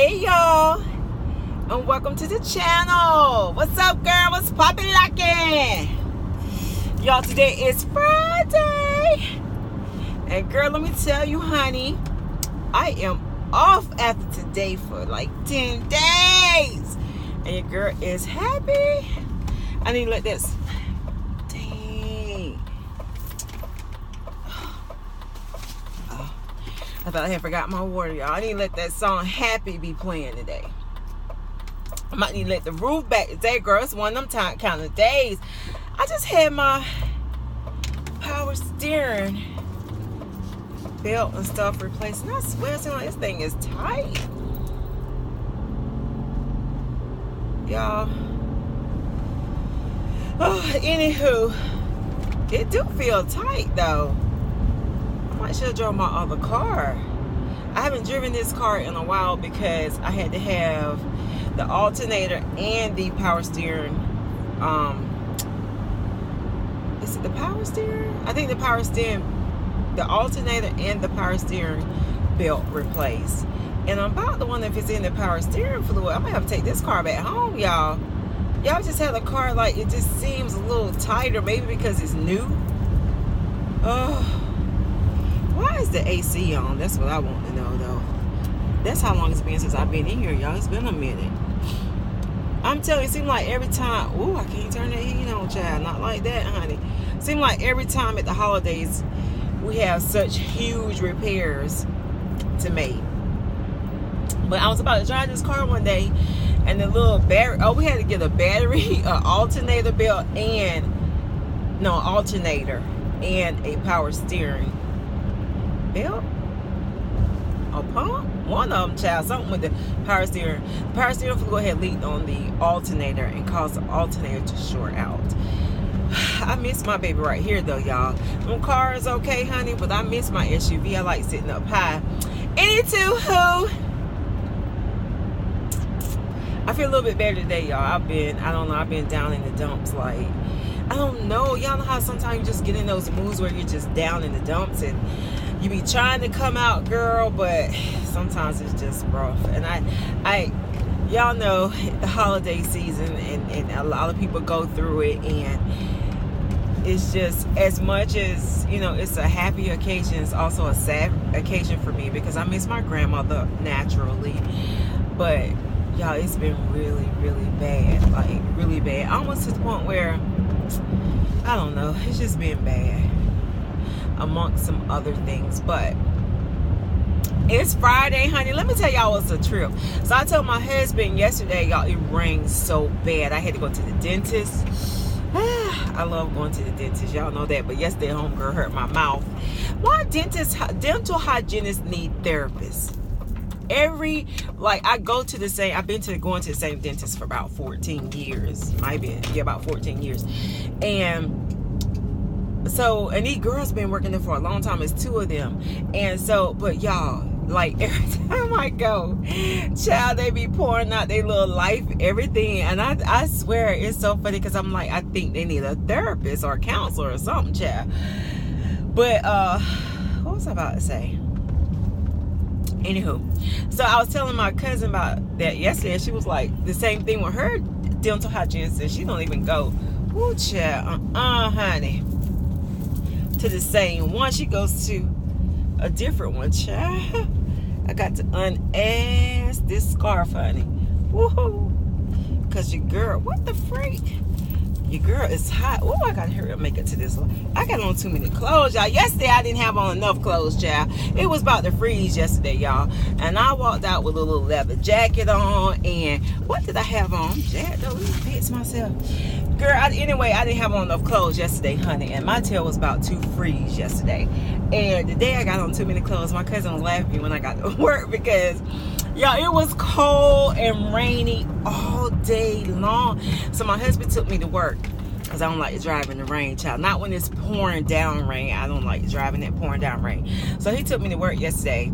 Hey y'all, and welcome to the channel. What's up, girl? What's poppin' lockin'? Y'all, today is Friday, and girl, let me tell you, honey, I am off after today for like 10 days, and your girl is happy. I need to let this. Dang. I thought I had forgot my water, y'all. I need to let that song Happy be playing today. I might need to let the roof back today, girl. It's one of them kind of days. I just had my power steering belt and stuff replaced, and I swear to God, this thing is tight. Y'all. Oh, anywho, it do feel tight though. I should have drove my other car. I haven't driven this car in a while because I had to have the alternator and the power steering. Is it the power steering? I think the power steering, the alternator and the power steering belt replaced. And I'm about to wonder if it's in the power steering fluid. I might have to take this car back home, y'all. Y'all just had a car like it just seems a little tighter, maybe because it's new. Oh. Why is the AC on? That's what I want to know, though. That's how long it's been since I've been in here, y'all. It's been a minute. I'm telling you, it seems like every time... Ooh, I can't turn that heat on, child. Not like that, honey. It seems like every time at the holidays, we have such huge repairs to make. But I was about to drive this car one day, and the little battery... Oh, we had to get a battery, an alternator belt, and... No, alternator, and a power steering belt, a pump, one of them, child, something with the power steering. The power steering fluid had leaked on the alternator and caused the alternator to short out. I miss my baby right here though, y'all. My car is okay, honey, but I miss my SUV. I like sitting up high. Anywho, I feel a little bit better today, y'all. I've been down in the dumps, like, I don't know. Y'all know how sometimes you just get in those moods where you're just down in the dumps and you be trying to come out, girl, but sometimes it's just rough. And I y'all know the holiday season, and a lot of people go through it, and it's just, as much as, you know, it's a happy occasion, it's also a sad occasion for me because I miss my grandmother naturally. But y'all, it's been really, really bad, like really bad, almost to the point where, I don't know, it's just been bad amongst some other things. But it's Friday, honey. Let me tell y'all what's a trip. So I told my husband yesterday, y'all, it rained so bad I had to go to the dentist. I love going to the dentist, y'all know that, but yesterday homegirl hurt my mouth. Why dental hygienists need therapists? I've been going to the same dentist for about 14 years. About 14 years. And these girls been working there for a long time. It's two of them. And so, but y'all, like, every time I go, child, they be pouring out their little life, everything. And I swear it's so funny because I'm like, I think they need a therapist or a counselor or something, child. But, what was I about to say? Anywho, so I was telling my cousin about that yesterday. She was like, the same thing with her dental hygienist, and she don't even go, woo, child, honey, to the same one. She goes to a different one, child. I got to unass this scarf, honey. Woohoo. Because your girl, what the freak? Your girl is hot. Oh, I gotta hurry up and make it to this one. I got on too many clothes, y'all. Yesterday, I didn't have on enough clothes, child. It was about to freeze yesterday, y'all. And I walked out with a little leather jacket on. And what did I have on? Jack, though, let me fix myself. Girl, anyway, I didn't have on enough clothes yesterday, honey. And my tail was about to freeze yesterday. And the day I got on too many clothes, my cousin was laughing at me when I got to work because, y'all, it was cold and rainy all day long. So my husband took me to work because I don't like to drive in the rain, child. Not when it's pouring down rain. I don't like driving in pouring down rain. So he took me to work yesterday.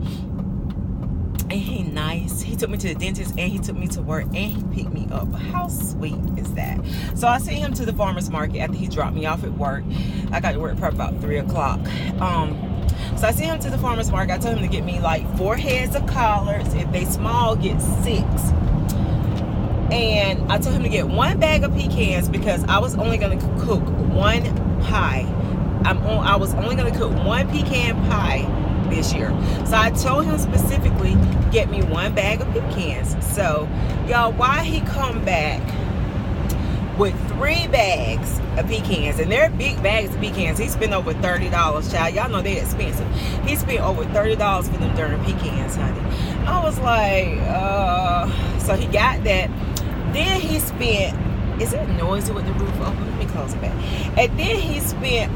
And he nice. He took me to the dentist and he took me to work and he picked me up. How sweet is that? So I sent him to the farmer's market after he dropped me off at work. I got to work probably about 3 o'clock. So I sent him to the farmer's market. I told him to get me like 4 heads of collards. If they small, get 6. And I told him to get 1 bag of pecans because I was only going to cook 1 pie. I was only going to cook 1 pecan pie this year. So I told him specifically, get me 1 bag of pecans. So, y'all, why he come back with 3 bags of pecans, and they're big bags of pecans. He spent over $30, child. Y'all know they're expensive. He spent over $30 for them darn pecans, honey. I was like, so he got that. Then he spent, is it noisy with the roof open? Let me close it back. And then he spent,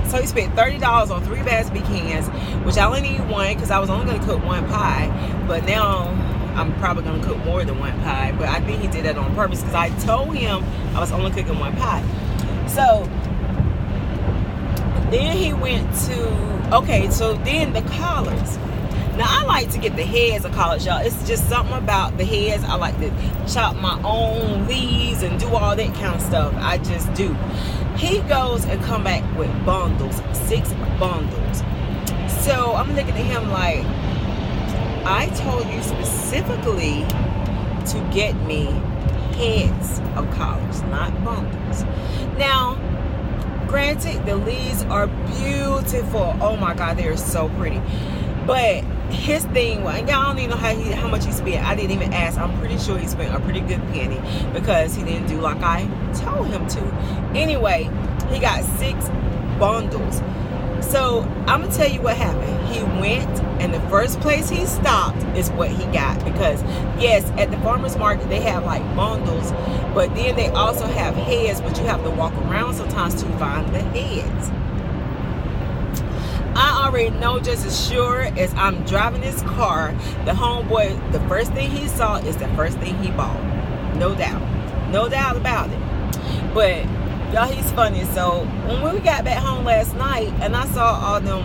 so he spent $30 on 3 bags of pecans, which I only need 1 because I was only going to cook 1 pie. But now I'm probably going to cook more than 1 pie. But I think he did that on purpose because I told him I was only cooking 1 pie. So then he went to, okay, so then the collards. Now, I like to get the heads of collards, y'all. It's just something about the heads. I like to chop my own leaves and do all that kind of stuff. I just do. He goes and come back with bundles, 6 bundles. So I'm looking at him like, I told you specifically to get me heads of collards, not bundles. Now, granted, the leaves are beautiful. Oh my God, they are so pretty. But his thing, and y'all don't even know how much he spent. I didn't even ask. I'm pretty sure he spent a pretty good penny because he didn't do like I told him to. Anyway, he got 6 bundles. So I'm gonna tell you what happened. He went, and the first place he stopped is what he got, because yes, at the farmer's market they have like bundles, but then they also have heads, but you have to walk around sometimes to find the heads. I already know just as sure as I'm driving this car, the homeboy, the first thing he saw is the first thing he bought. No doubt about it. But y'all, he's funny. So when we got back home last night and I saw all them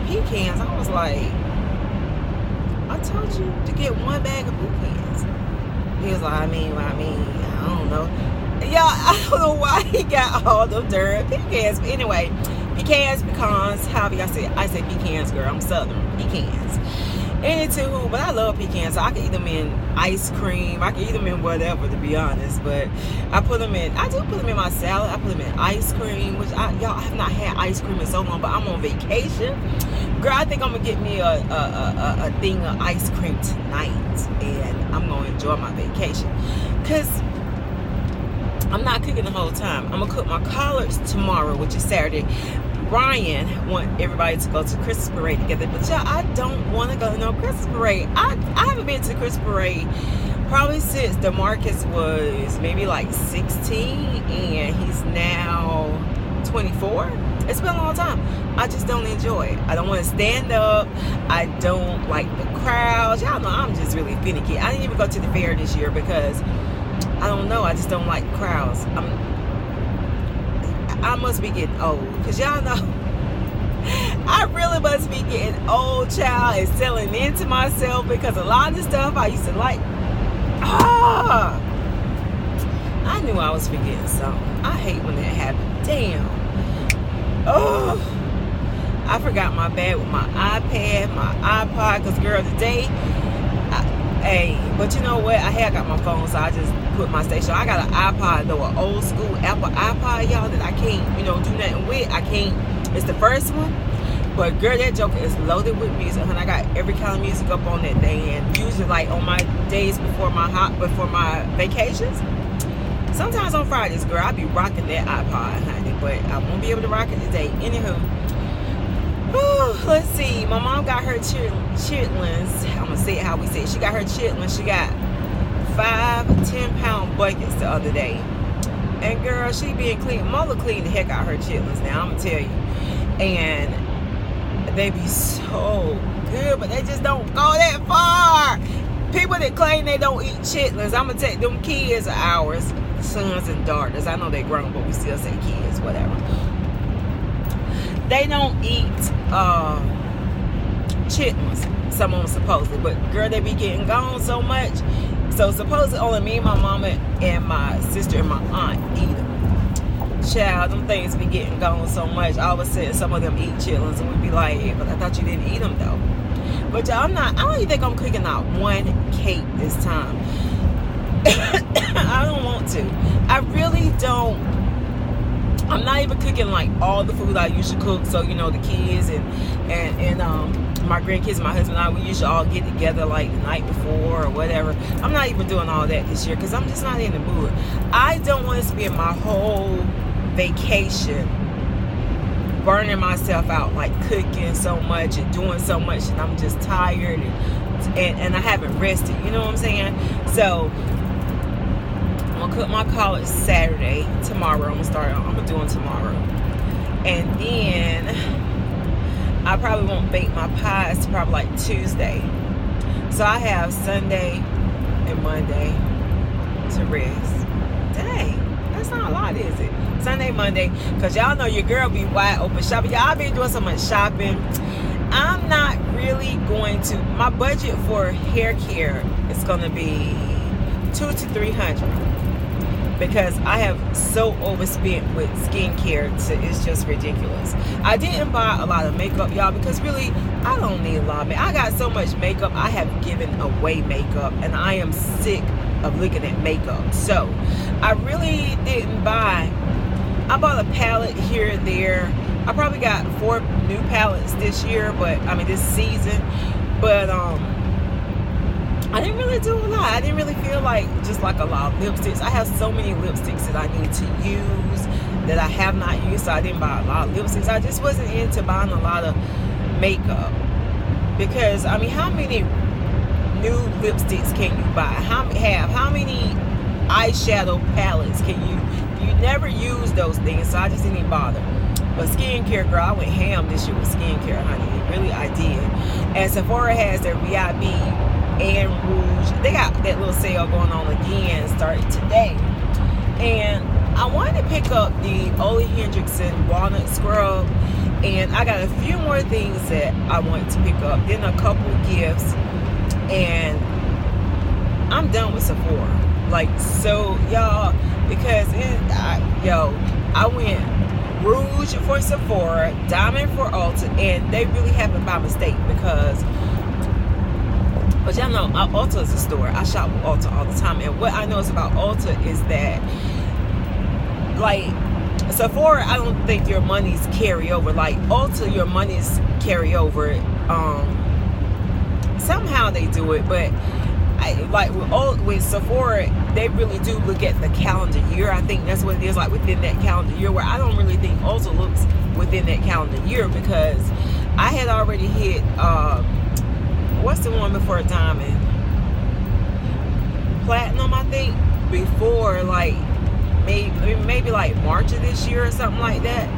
pecans, I was like, I told you to get 1 bag of pecans. He was like, I mean, I don't know. Y'all, I don't know why he got all them darn pecans. But anyway, pecans, however y'all say it. I say pecans, girl. I'm Southern. Pecans. Anywho, but I love pecans. So I can eat them in ice cream. I can eat them in whatever, to be honest. But I do put them in my salad. I put them in ice cream, which y'all, I have not had ice cream in so long, but I'm on vacation. Girl, I think I'm going to get me a thing of ice cream tonight, and I'm going to enjoy my vacation. Because I'm not cooking the whole time. I'm going to cook my collards tomorrow, which is Saturday. Brian want everybody to go to Christmas parade together, but y'all, I don't want to go to no Christmas parade. I haven't been to the Christmas parade probably since DeMarcus was maybe like 16 and he's now 24. It's been a long time. I just don't enjoy it. I don't want to stand up. I don't like the crowds. Y'all know I'm just really finicky. I didn't even go to the fair this year because I don't know. I just don't like crowds. I must be getting old, because y'all know I really must be getting old, child, and selling into myself, because a lot of the stuff I used to like, I knew I was forgetting something. I hate when that happens. Damn. I forgot my bag with my iPad, my iPod, because girl, today, but you know what? I had got my phone, so I just put my station. I got an iPod, though, an old school Apple iPod, y'all, that I can't, do nothing with. I can't. It's the first one, but girl, that joker is loaded with music. And I got every kind of music up on that thing. And usually, like on my days before my vacations, sometimes on Fridays, girl, I be rocking that iPod, honey. But I won't be able to rock it today. Anywho. Let's see. My mom got her chitlins. I'm gonna say it how we say it. She got her chitlins. She got 5 10-pound buckets the other day. And girl, she being clean. Mother cleaned the heck out of her chitlins. Now I'm gonna tell you. And they be so good, but they just don't go that far. People that claim they don't eat chitlins, I'm gonna take them kids are ours, sons and daughters. I know they grown, but we still say kids, whatever. They don't eat chitlins, some of them supposedly, but girl, they be getting gone so much. So supposedly only me, my mama, and my sister and my aunt eat them. child, them things be getting gone so much. I always said some of them eat chitlins, and we'd be like, yeah, but I thought you didn't eat them though. But y'all, I don't even think I'm cooking out one cake this time. I don't want to. I really don't. I'm not even cooking like all the food I usually cook. So, you know, the kids and my grandkids and my husband and I, we usually all get together like the night before or whatever. I'm not even doing all that this year because I'm just not in the mood. I don't want to spend my whole vacation burning myself out, like cooking so much and doing so much, and I'm just tired and I haven't rested. You know what I'm saying? So I'm gonna cook my collard Saturday. Tomorrow I'm gonna do them tomorrow, and then I probably won't bake my pies till probably like Tuesday. So I have Sunday and Monday to rest. Dang, that's not a lot, is it? Sunday, Monday, because y'all know your girl be wide open shopping. Y'all been doing so much shopping. I'm not really going to. My budget for hair care is going to be $200 to $300 because I have so overspent with skincare. It's just ridiculous. I didn't buy a lot of makeup, y'all, because really I don't need a lot of makeup. I got so much makeup. I have given away makeup, and I am sick of looking at makeup. So I really didn't buy. I bought a palette here and there. I probably got 4 new palettes this year, this season. But I didn't really do a lot. I didn't really feel like just like a lot of lipsticks. I have so many lipsticks that I need to use that I have not used, so I didn't buy a lot of lipsticks. I just wasn't into buying a lot of makeup because how many new lipsticks can you buy? How many eyeshadow palettes can you never use those things? So I just didn't even bother. But skincare, girl, I went ham this year with skincare, honey. Really, I did. And Sephora has their VIB and Rouge. They got that little sale going on again, starting today. And I wanted to pick up the Ole Hendrickson Walnut Scrub, and I got a few more things that I wanted to pick up. Then a couple gifts, and I'm done with Sephora. Like, so, y'all, because I went Rouge for Sephora, Diamond for Ulta, and they really happened by mistake because, but y'all know, Ulta is a store. I shop with Ulta all the time, and what I notice about Ulta is that, like, Sephora, I don't think your monies carry over. Like, Ulta, your monies carry over. Somehow they do it, but with Sephora, they really do look at the calendar year. I think that's what it is, like within that calendar year, where I don't really think Ulta looks within that calendar year, because I had already hit what's the one before Diamond? Platinum, I think, before like maybe like March of this year or something like that.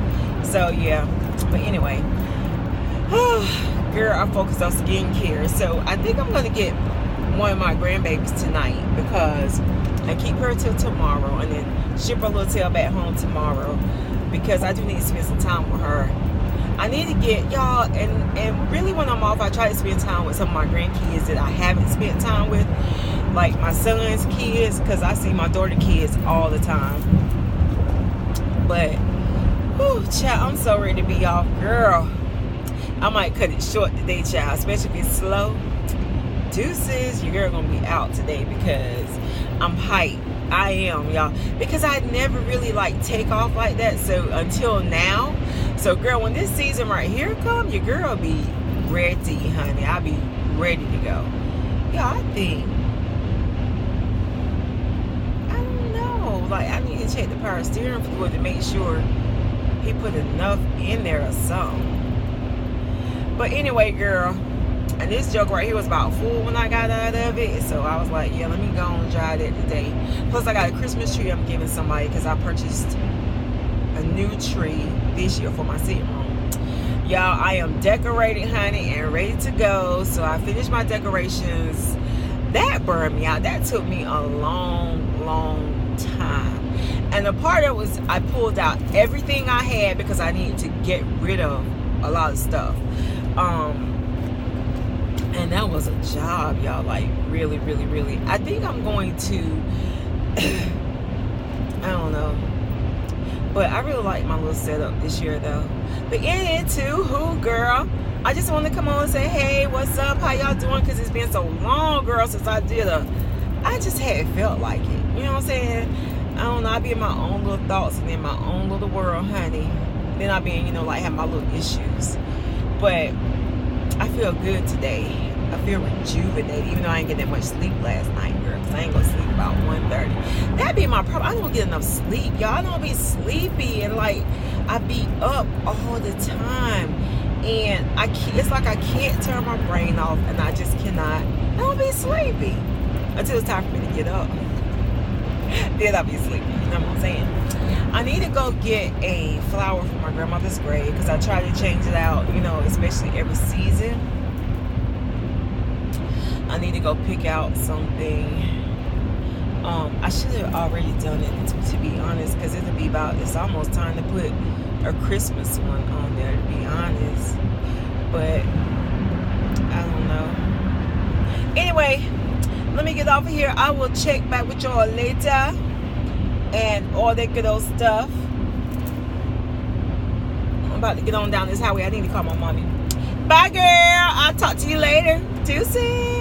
So yeah, but anyway, girl, I focused on skincare. So I think I'm gonna get one of my grandbabies tonight, because I keep her till tomorrow and then ship her little tail back home tomorrow, because I do need to spend some time with her. I need to get y'all, and really when I'm off, I try to spend time with some of my grandkids that I haven't spent time with, like my son's kids, because I see my daughter kids all the time. But whew, child, I'm so ready to be off, girl. I might cut it short today, child, especially if it's slow. Deuces, your girl gonna be out today because I'm hyped. I am, y'all, because I never really like take off like that. So until now, so girl, when this season right here come, your girl be ready, honey. I'll be ready to go. Yeah, I think, I don't know, like I need to check the power steering fluid to make sure he put enough in there or something. But anyway, girl, and this joke right here was about full when I got out of it. So I was like, yeah, let me go and dry that today. Plus, I got a Christmas tree I'm giving somebody, because I purchased a new tree this year for my sitting room. Y'all, I am decorated, honey, and ready to go. So I finished my decorations. That burned me out. That took me a long time. And the part that was, I pulled out everything I had because I needed to get rid of a lot of stuff. And that was a job, y'all, like really. I think I'm going to, I don't know, But I really like my little setup this year, though. But anywho, girl, I just want to come on and say, hey, what's up? How y'all doing? Because it's been so long, girl, since I just hadn't felt like it. You know what I'm saying? I don't know. I be in my own little thoughts and in my own little world, honey. Then I be, like, have my little issues. But I feel good today. I feel rejuvenated, even though I ain't get that much sleep last night, girl, because I ain't gonna sleep about 1:30. That be my problem. I don't get enough sleep, y'all. I don't be sleepy, and like I be up all the time, and it's like I can't turn my brain off, and I just cannot. I don't be sleepy until it's time for me to get up. Then I'll be sleepy. You know what I'm saying? I need to go get a flower from my grandmother's grave because I try to change it out, especially every season. I need to go pick out something. I should have already done it, to be honest, because it's almost time to put a Christmas one on there, to be honest. But I don't know. Anyway, let me get off of here. I will check back with y'all later and all that good old stuff. I'm about to get on down this highway. I need to call my mommy. Bye, girl. I'll talk to you later. Deuces.